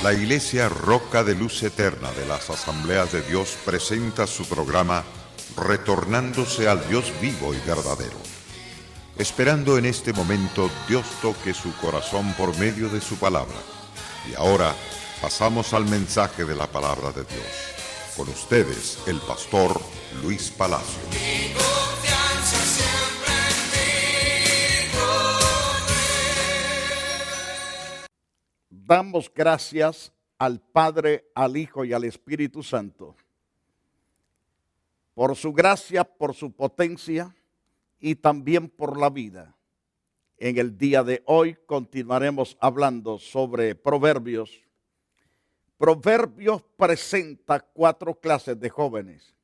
La Iglesia Roca de Luz Eterna de las Asambleas de Dios presenta su programa Retornándose al Dios vivo y verdadero. Esperando en este momento Dios toque su corazón por medio de su palabra. Y ahora pasamos al mensaje de la palabra de Dios. Con ustedes, el pastor Luis Palacio. Damos gracias al Padre, al Hijo y al Espíritu Santo por su gracia, por su potencia y también por la vida. En el día de hoy continuaremos hablando sobre Proverbios. Proverbios presenta 4 clases de jóvenes.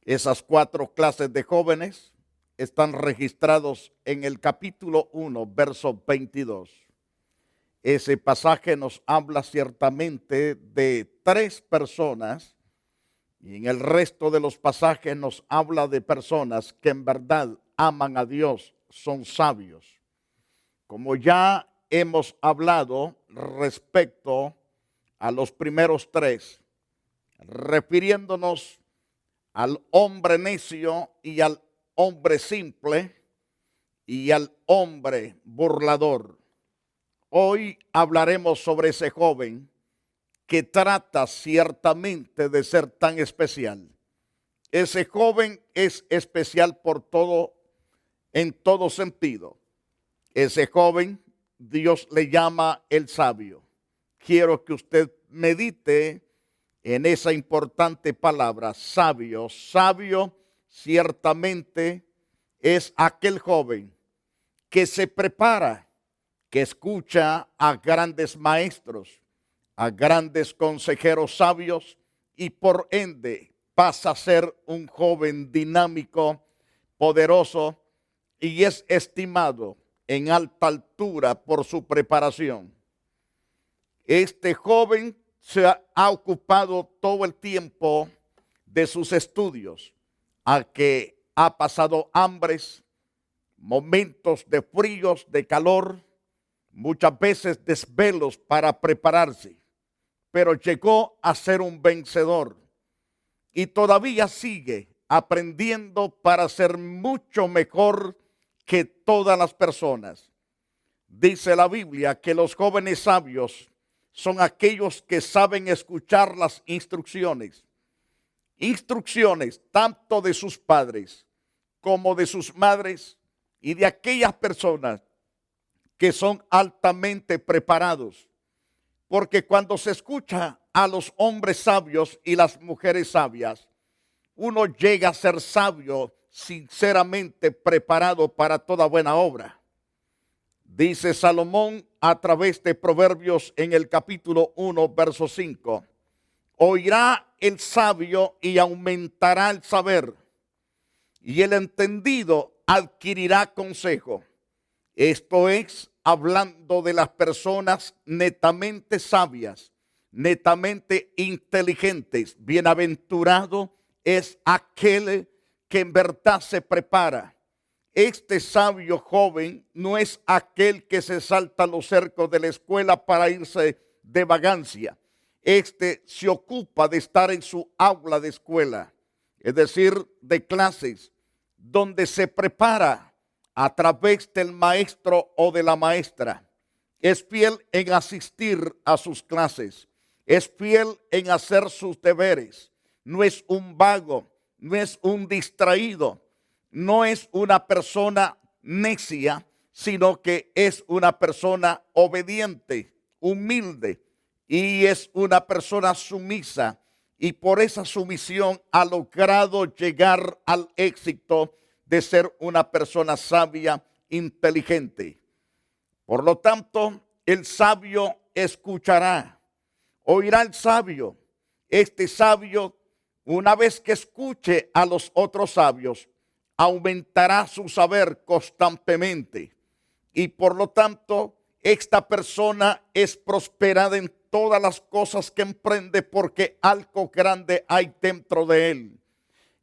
Esas 4 clases de jóvenes están registrados en el capítulo 1, verso 22. Ese pasaje nos habla ciertamente de 3 personas y en el resto de los pasajes nos habla de personas que en verdad aman a Dios, son sabios. Como ya hemos hablado respecto a los primeros 3, refiriéndonos al hombre necio y al hombre simple y al hombre burlador. Hoy hablaremos sobre ese joven que trata ciertamente de ser tan especial. Ese joven es especial en todo sentido. Ese joven Dios le llama el sabio. Quiero que usted medite en esa importante palabra, sabio. Sabio ciertamente es aquel joven que se prepara, que escucha a grandes maestros, a grandes consejeros sabios y por ende pasa a ser un joven dinámico, poderoso y es estimado en alta altura por su preparación. Este joven se ha ocupado todo el tiempo de sus estudios, a que ha pasado hambres, momentos de fríos, de calor, muchas veces desvelos para prepararse, pero llegó a ser un vencedor y todavía sigue aprendiendo para ser mucho mejor que todas las personas. Dice la Biblia que los jóvenes sabios son aquellos que saben escuchar las instrucciones tanto de sus padres como de sus madres y de aquellas personas que son altamente preparados, porque cuando se escucha a los hombres sabios y las mujeres sabias, uno llega a ser sabio, sinceramente preparado para toda buena obra. Dice Salomón a través de Proverbios en el capítulo 1, verso 5, oirá el sabio y aumentará el saber, y el entendido adquirirá consejo. Esto es hablando de las personas netamente sabias, netamente inteligentes. Bienaventurado es aquel que en verdad se prepara. Este sabio joven no es aquel que se salta los cercos de la escuela para irse de vagancia. Este se ocupa de estar en su aula de escuela, es decir, de clases, donde se prepara a través del maestro o de la maestra. Es fiel en asistir a sus clases. Es fiel en hacer sus deberes. No es un vago, no es un distraído, no es una persona necia, sino que es una persona obediente, humilde y es una persona sumisa. Y por esa sumisión ha logrado llegar al éxito de ser una persona sabia, inteligente. Por lo tanto, el sabio escuchará, oirá el sabio. Este sabio, una vez que escuche a los otros sabios, aumentará su saber constantemente. Y por lo tanto, esta persona es prosperada en todas las cosas que emprende porque algo grande hay dentro de él.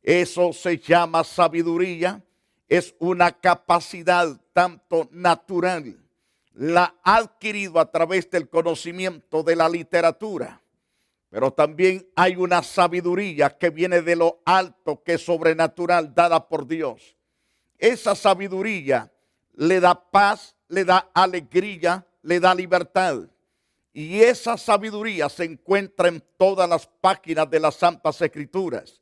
Eso se llama sabiduría, es una capacidad tanto natural. la ha adquirido a través del conocimiento de la literatura. Pero también hay una sabiduría que viene de lo alto, que es sobrenatural, dada por Dios. Esa sabiduría le da paz, le da alegría, le da libertad. Y esa sabiduría se encuentra en todas las páginas de las Santas Escrituras.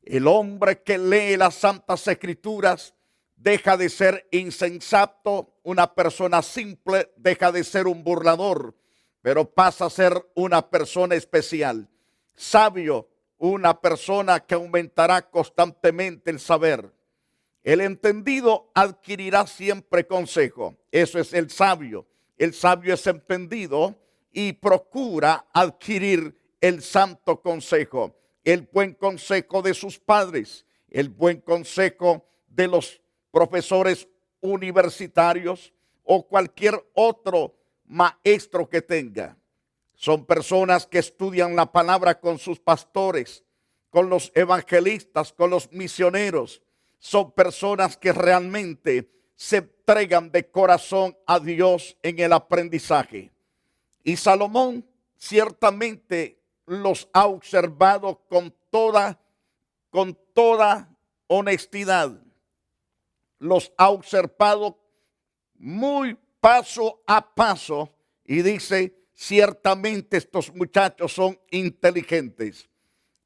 El hombre que lee las Santas Escrituras deja de ser insensato, una persona simple, deja de ser un burlador, pero pasa a ser una persona especial. Sabio, una persona que aumentará constantemente el saber. El entendido adquirirá siempre consejo. Eso es el sabio. El sabio es entendido y procura adquirir el santo consejo, el buen consejo de sus padres, el buen consejo de los profesores universitarios o cualquier otro maestro que tenga. Son personas que estudian la palabra con sus pastores, con los evangelistas, con los misioneros. Son personas que realmente se entregan de corazón a Dios en el aprendizaje. Y Salomón ciertamente los ha observado con toda honestidad. Los ha observado muy paso a paso y dice, ciertamente estos muchachos son inteligentes.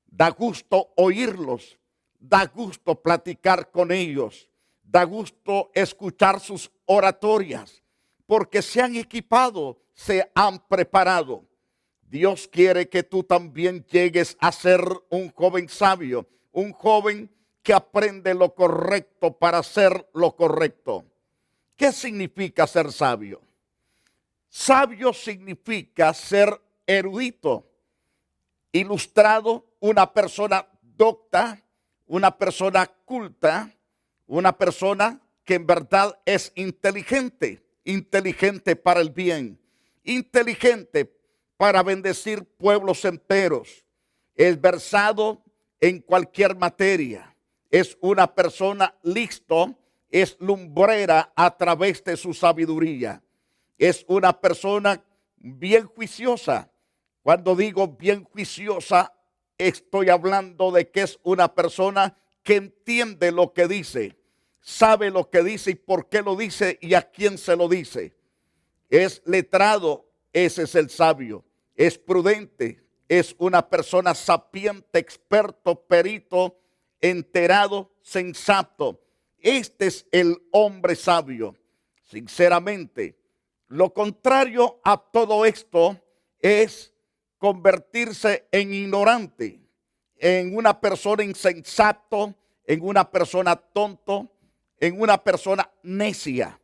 Da gusto oírlos, da gusto platicar con ellos, da gusto escuchar sus oratorias, porque se han equipado, se han preparado. Dios quiere que tú también llegues a ser un joven sabio, un joven que aprende lo correcto para hacer lo correcto. ¿Qué significa ser sabio? Sabio significa ser erudito, ilustrado, una persona docta, una persona culta, una persona que en verdad es inteligente, inteligente para el bien, inteligente para bendecir pueblos enteros, es versado en cualquier materia, es una persona listo, es lumbrera a través de su sabiduría, es una persona bien juiciosa. Cuando digo bien juiciosa, estoy hablando de que es una persona que entiende lo que dice, sabe lo que dice y por qué lo dice y a quién se lo dice. Es letrado, ese es el sabio. Es prudente, es una persona sapiente, experto, perito, enterado, sensato. Este es el hombre sabio. Sinceramente, lo contrario a todo esto es convertirse en ignorante, en una persona insensato, en una persona tonto, en una persona necia.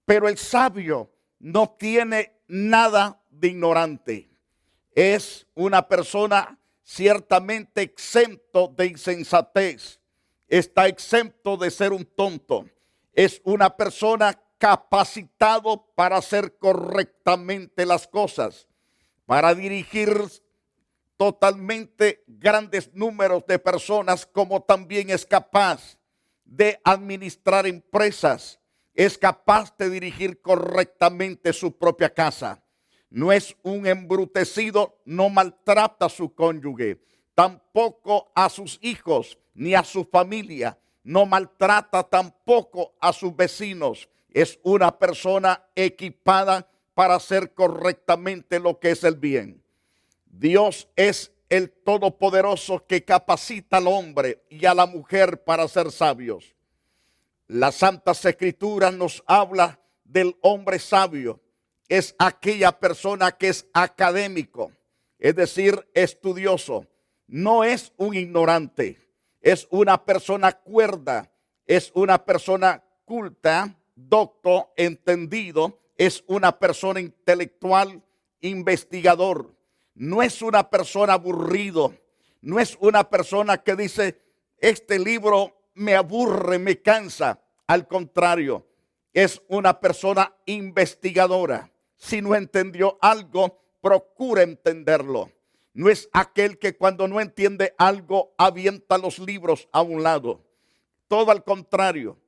Pero el sabio no tiene nada de ignorante. Es una persona ciertamente exento de insensatez. Está exento de ser un tonto. Es una persona capacitado para hacer correctamente las cosas, para dirigir totalmente grandes números de personas, como también es capaz de administrar empresas, es capaz de dirigir correctamente su propia casa. No es un embrutecido, no maltrata a su cónyuge, tampoco a sus hijos ni a su familia, no maltrata tampoco a sus vecinos. Es una persona equipada para hacer correctamente lo que es el bien. Dios es el Todopoderoso que capacita al hombre y a la mujer para ser sabios. Las Santas Escrituras nos habla del hombre sabio. Es aquella persona que es académico, es decir, estudioso. No es un ignorante, es una persona cuerda, es una persona culta, docto, entendido, es una persona intelectual, investigador. No es una persona aburrido, no es una persona que dice, este libro me aburre, me cansa. Al contrario, es una persona investigadora. Si no entendió algo, procura entenderlo. No es aquel que cuando no entiende algo avienta los libros a un lado. Todo al contrario.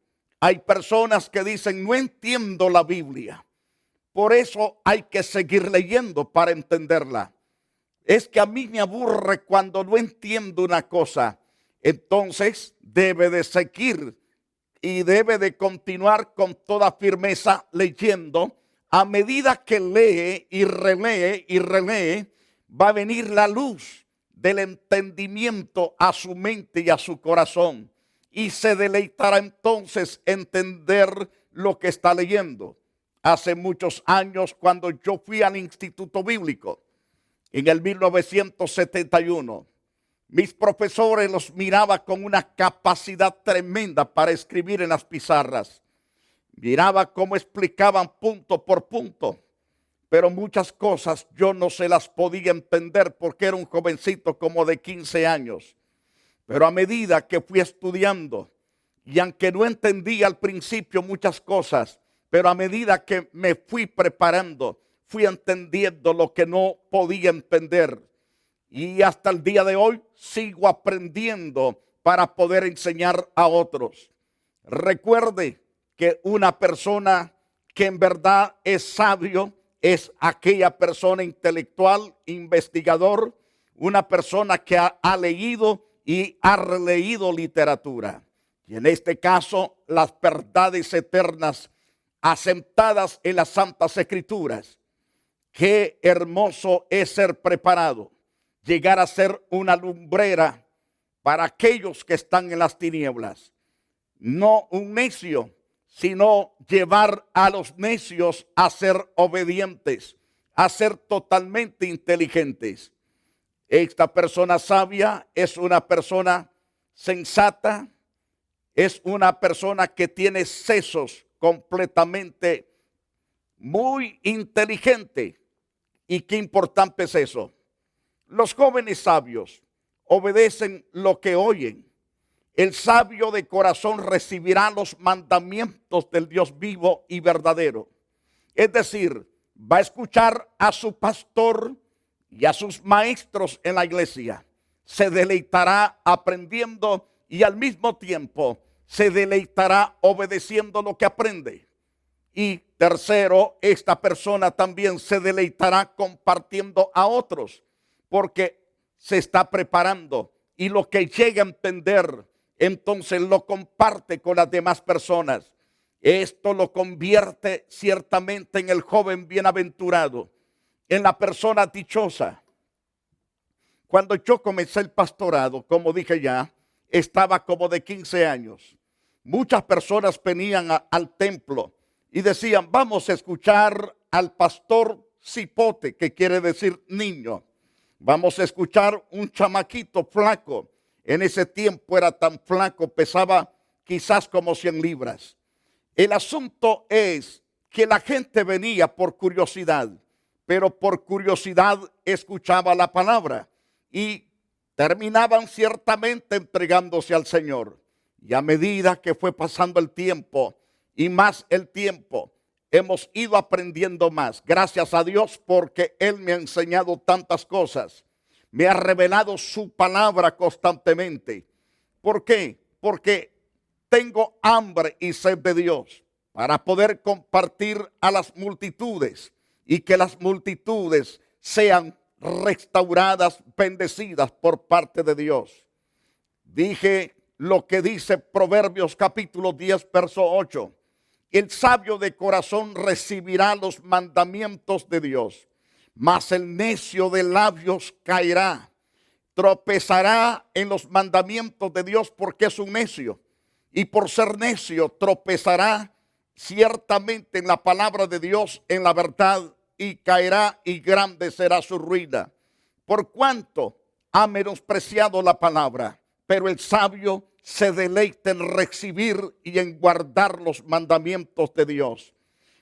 Hay personas que dicen, no entiendo la Biblia. Por eso hay que seguir leyendo para entenderla. Es que a mí me aburre cuando no entiendo una cosa. Entonces debe de seguir y debe de continuar con toda firmeza leyendo. A medida que lee y relee, va a venir la luz del entendimiento a su mente y a su corazón. Y se deleitará entonces entender lo que está leyendo. Hace muchos años, cuando yo fui al Instituto Bíblico, en el 1971, mis profesores los miraba con una capacidad tremenda para escribir en las pizarras. Miraba cómo explicaban punto por punto, pero muchas cosas yo no se las podía entender porque era un jovencito como de 15 años. Pero a medida que fui estudiando, y aunque no entendía al principio muchas cosas, pero a medida que me fui preparando, fui entendiendo lo que no podía entender. Y hasta el día de hoy sigo aprendiendo para poder enseñar a otros. Recuerde que una persona que en verdad es sabio es aquella persona intelectual, investigador, una persona que ha leído y ha releído literatura. Y en este caso, las verdades eternas asentadas en las Santas Escrituras. Qué hermoso es ser preparado, llegar a ser una lumbrera para aquellos que están en las tinieblas. No un necio, sino llevar a los necios a ser obedientes, a ser totalmente inteligentes. Esta persona sabia es una persona sensata, es una persona que tiene sesos completamente muy inteligente. Y qué importante es eso. Los jóvenes sabios obedecen lo que oyen. El sabio de corazón recibirá los mandamientos del Dios vivo y verdadero. Es decir, va a escuchar a su pastor y a sus maestros en la iglesia. Se deleitará aprendiendo y al mismo tiempo se deleitará obedeciendo lo que aprende. Y tercero, esta persona también se deleitará compartiendo a otros, porque se está preparando y lo que llega a entender, entonces lo comparte con las demás personas. Esto lo convierte ciertamente en el joven bienaventurado, en la persona dichosa. Cuando yo comencé el pastorado, como dije ya, estaba como de 15 años. Muchas personas venían al templo y decían, vamos a escuchar al pastor cipote, que quiere decir niño. Vamos a escuchar un chamaquito flaco. En ese tiempo era tan flaco, pesaba quizás como 100 libras. El asunto es que la gente venía por curiosidad, pero por curiosidad escuchaba la palabra y terminaban ciertamente entregándose al Señor. Y a medida que fue pasando el tiempo y más el tiempo, hemos ido aprendiendo más. Gracias a Dios porque Él me ha enseñado tantas cosas. Me ha revelado su palabra constantemente. ¿Por qué? Porque tengo hambre y sed de Dios para poder compartir a las multitudes y que las multitudes sean restauradas, bendecidas por parte de Dios. Dije lo que dice Proverbios capítulo 10, verso 8. El sabio de corazón recibirá los mandamientos de Dios, mas el necio de labios caerá. Tropezará en los mandamientos de Dios porque es un necio. Y por ser necio tropezará ciertamente en la palabra de Dios, en la verdad, y caerá y grande será su ruina. Por cuanto ha menospreciado la palabra, pero el sabio se deleita en recibir y en guardar los mandamientos de Dios.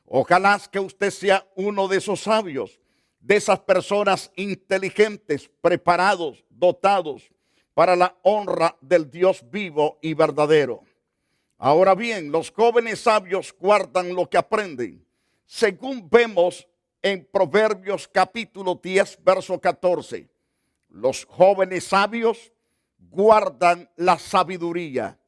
Ojalá que usted sea uno de esos sabios, de esas personas inteligentes, preparados, dotados para la honra del Dios vivo y verdadero. Ahora bien, los jóvenes sabios guardan lo que aprenden. Según vemos en Proverbios capítulo 10, verso 14, los jóvenes sabios guardan la sabiduría.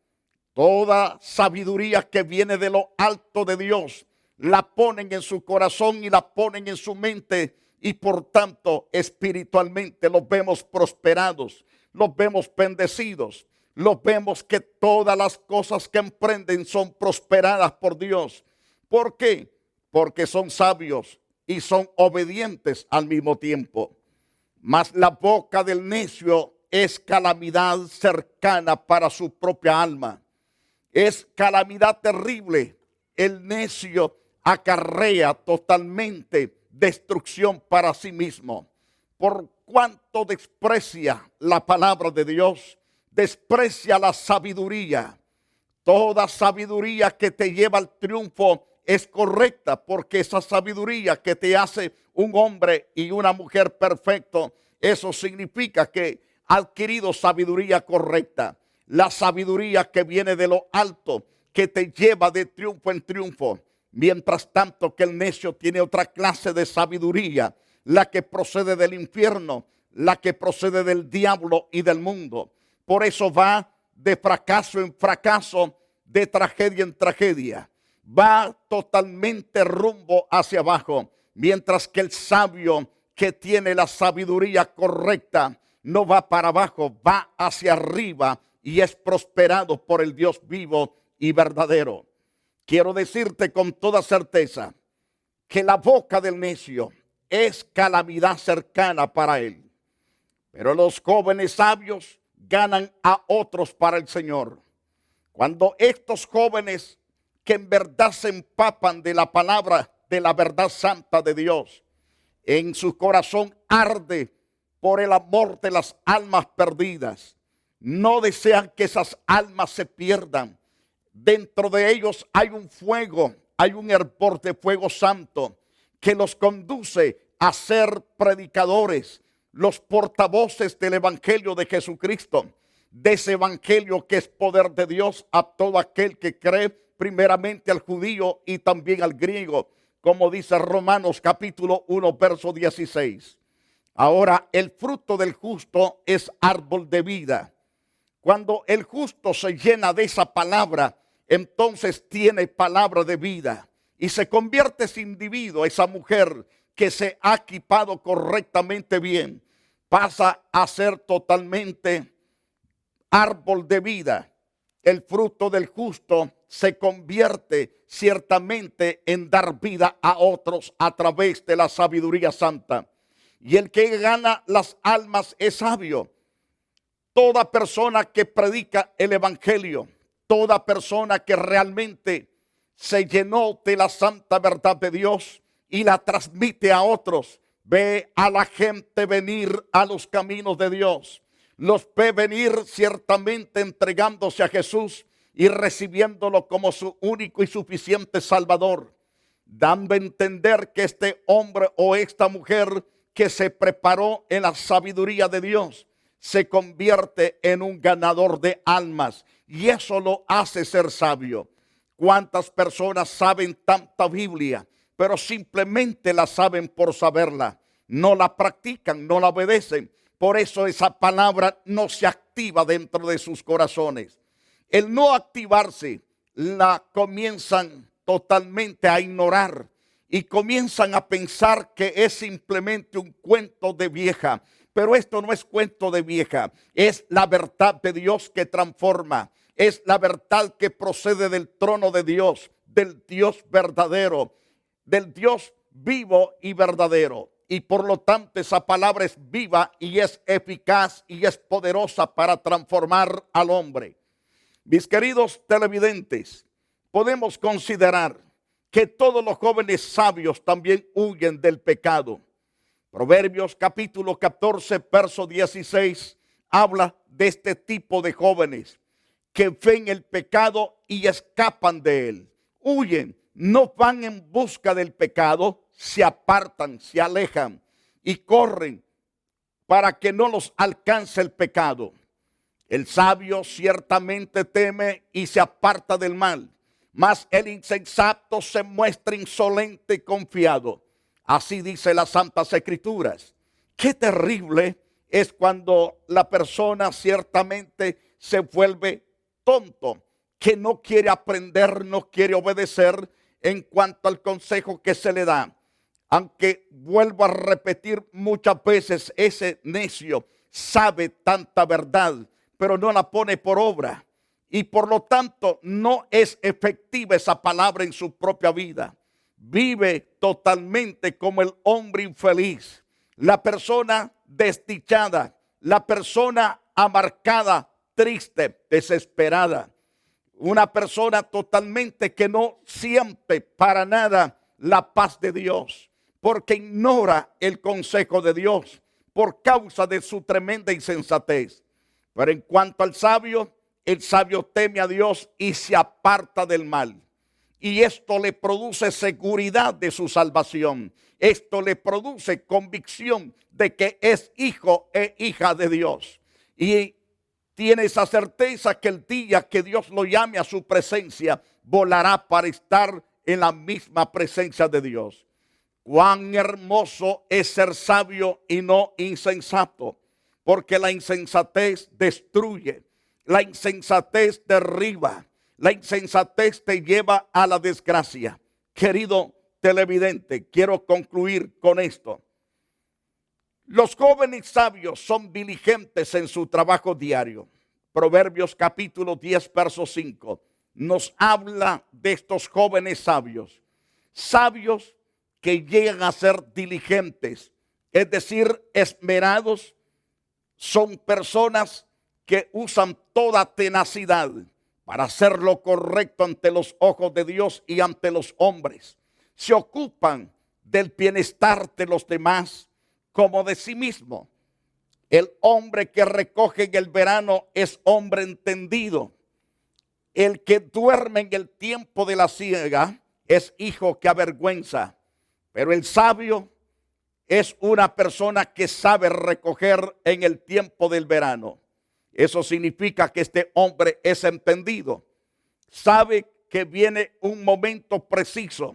Toda sabiduría que viene de lo alto de Dios la ponen en su corazón y la ponen en su mente, y por tanto espiritualmente los vemos prosperados, los vemos bendecidos, los vemos que todas las cosas que emprenden son prosperadas por Dios. ¿Por qué? Porque son sabios y son obedientes al mismo tiempo. Mas la boca del necio es calamidad cercana para su propia alma. Es calamidad terrible. El necio acarrea totalmente destrucción para sí mismo. Por cuanto desprecia la palabra de Dios, desprecia la sabiduría. Toda sabiduría que te lleva al triunfo es correcta, porque esa sabiduría que te hace un hombre y una mujer perfecto, eso significa que ha adquirido sabiduría correcta. La sabiduría que viene de lo alto, que te lleva de triunfo en triunfo. Mientras tanto que el necio tiene otra clase de sabiduría, la que procede del infierno, la que procede del diablo y del mundo. Por eso va de fracaso en fracaso, de tragedia en tragedia. Va totalmente rumbo hacia abajo, mientras que el sabio que tiene la sabiduría correcta no va para abajo, va hacia arriba y es prosperado por el Dios vivo y verdadero. Quiero decirte con toda certeza que la boca del necio es calamidad cercana para él. Pero los jóvenes sabios ganan a otros para el Señor. Cuando estos jóvenes que en verdad se empapan de la palabra, de la verdad santa de Dios, en su corazón arde por el amor de las almas perdidas, no desean que esas almas se pierdan. Dentro de ellos hay un fuego, hay un hervor de fuego santo que los conduce a ser predicadores, los portavoces del evangelio de Jesucristo, de ese evangelio que es poder de Dios a todo aquel que cree, primeramente al judío y también al griego, como dice Romanos capítulo 1 verso 16. Ahora, el fruto del justo es árbol de vida. Cuando el justo se llena de esa palabra, entonces tiene palabra de vida y se convierte ese individuo, esa mujer que se ha equipado correctamente bien, pasa a ser totalmente árbol de vida. El fruto del justo se convierte ciertamente en dar vida a otros a través de la sabiduría santa. Y el que gana las almas es sabio. Toda persona que predica el evangelio, toda persona que realmente se llenó de la santa verdad de Dios y la transmite a otros, ve a la gente venir a los caminos de Dios. Los ve venir ciertamente entregándose a Jesús y recibiéndolo como su único y suficiente Salvador, dando a entender que este hombre o esta mujer que se preparó en la sabiduría de Dios se convierte en un ganador de almas, y eso lo hace ser sabio. ¿Cuántas personas saben tanta Biblia, pero simplemente la saben por saberla? No la practican, no la obedecen. Por eso esa palabra no se activa dentro de sus corazones. El no activarse, la comienzan totalmente a ignorar y comienzan a pensar que es simplemente un cuento de vieja. Pero esto no es cuento de vieja, es la verdad de Dios que transforma, es la verdad que procede del trono de Dios, del Dios verdadero, del Dios vivo y verdadero. Y por lo tanto esa palabra es viva y es eficaz y es poderosa para transformar al hombre. Mis queridos televidentes, podemos considerar que todos los jóvenes sabios también huyen del pecado. Proverbios capítulo 14, verso 16, habla de este tipo de jóvenes que ven el pecado y escapan de él. Huyen, no van en busca del pecado, se apartan, se alejan y corren para que no los alcance el pecado. El sabio ciertamente teme y se aparta del mal, mas el insensato se muestra insolente y confiado. Así dice las Santas Escrituras. Qué terrible es cuando la persona ciertamente se vuelve tonto, que no quiere aprender, no quiere obedecer en cuanto al consejo que se le da. Aunque vuelvo a repetir muchas veces, ese necio sabe tanta verdad, pero no la pone por obra. Y por lo tanto no es efectiva esa palabra en su propia vida. Vive totalmente como el hombre infeliz, la persona desdichada, la persona amargada, triste, desesperada. Una persona totalmente que no siente para nada la paz de Dios, porque ignora el consejo de Dios por causa de su tremenda insensatez. Pero en cuanto al sabio, el sabio teme a Dios y se aparta del mal. Y esto le produce seguridad de su salvación. Esto le produce convicción de que es hijo e hija de Dios. Y tiene esa certeza que el día que Dios lo llame a su presencia, volará para estar en la misma presencia de Dios. Cuán hermoso es ser sabio y no insensato, porque la insensatez destruye, la insensatez derriba, la insensatez te lleva a la desgracia. Querido televidente, quiero concluir con esto. Los jóvenes sabios son diligentes en su trabajo diario. Proverbios capítulo 10, verso 5 nos habla de estos jóvenes sabios. Sabios que llegan a ser diligentes, es decir, esmerados. Son personas que usan toda tenacidad para hacer lo correcto ante los ojos de Dios y ante los hombres. Se ocupan del bienestar de los demás como de sí mismo. El hombre que recoge en el verano es hombre entendido. El que duerme en el tiempo de la siega es hijo que avergüenza. Pero el sabio es una persona que sabe recoger en el tiempo del verano. Eso significa que este hombre es entendido. Sabe que viene un momento preciso,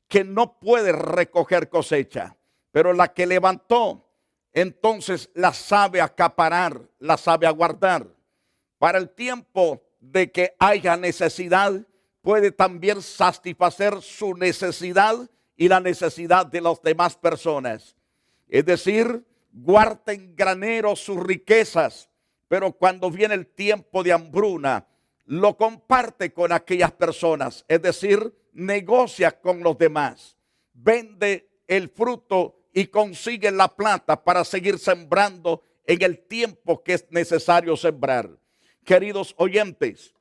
que no puede recoger cosecha, pero la que levantó, entonces la sabe acaparar, la sabe aguardar. Para el tiempo de que haya necesidad, puede también satisfacer su necesidad y la necesidad de las demás personas. Es decir, guarda en granero sus riquezas, pero cuando viene el tiempo de hambruna, lo comparte con aquellas personas. Es decir, negocia con los demás, vende el fruto y consigue la plata para seguir sembrando en el tiempo que es necesario sembrar. Queridos oyentes,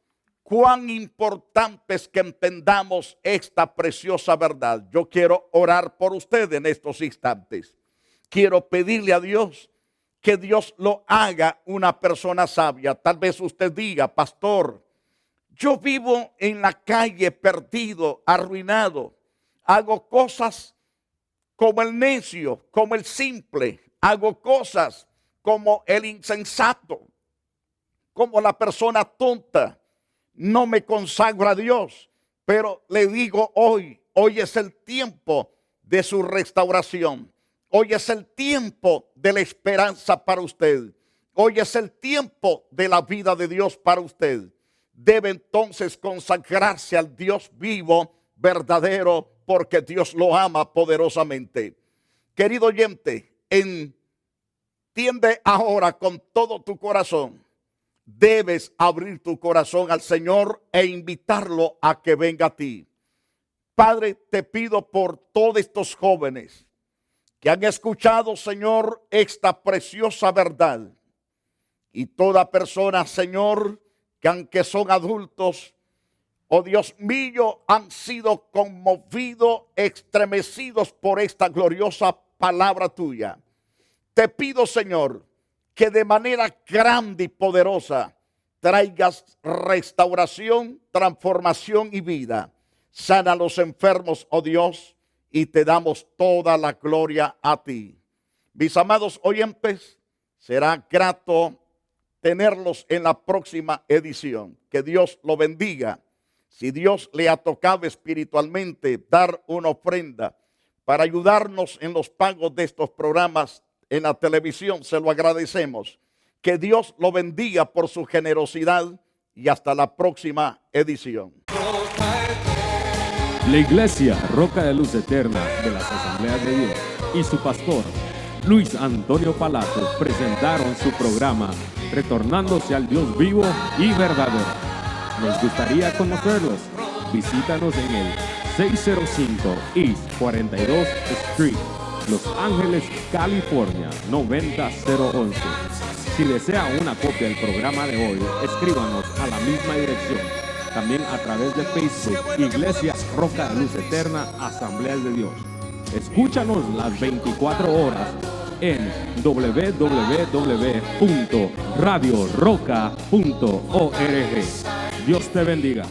cuán importante es que entendamos esta preciosa verdad. Yo quiero orar por usted en estos instantes. Quiero pedirle a Dios que Dios lo haga una persona sabia. Tal vez usted diga, pastor, yo vivo en la calle perdido, arruinado. Hago cosas como el necio, como el simple. Hago cosas como el insensato, como la persona tonta. No me consagro a Dios, pero le digo hoy es el tiempo de su restauración. Hoy es el tiempo de la esperanza para usted. Hoy es el tiempo de la vida de Dios para usted. Debe entonces consagrarse al Dios vivo, verdadero, porque Dios lo ama poderosamente. Querido oyente, entiende ahora con todo tu corazón. Debes abrir tu corazón al Señor e invitarlo a que venga a ti. Padre, te pido por todos estos jóvenes que han escuchado, Señor, esta preciosa verdad. Y toda persona, Señor, que aunque son adultos, oh Dios mío, han sido conmovidos, estremecidos por esta gloriosa palabra tuya. Te pido, Señor, que de manera grande y poderosa traigas restauración, transformación y vida. Sana a los enfermos, oh Dios, y te damos toda la gloria a ti. Mis amados oyentes, será grato tenerlos en la próxima edición. Que Dios lo bendiga. Si Dios le ha tocado espiritualmente dar una ofrenda para ayudarnos en los pagos de estos programas en la televisión, se lo agradecemos. Que Dios lo bendiga por su generosidad y hasta la próxima edición. La Iglesia Roca de Luz Eterna de las Asambleas de Dios y su pastor, Luis Antonio Palacios, presentaron su programa Retornándose al Dios vivo y verdadero. Nos gustaría conocerlos. Visítanos en el 605 East 42 Street, Los Ángeles, California, 90011. Si desea una copia del programa de hoy, escríbanos a la misma dirección. También a través de Facebook, Iglesia Roca de Luz Eterna, Asambleas de Dios. Escúchanos las 24 horas en www.radioroca.org. Dios te bendiga.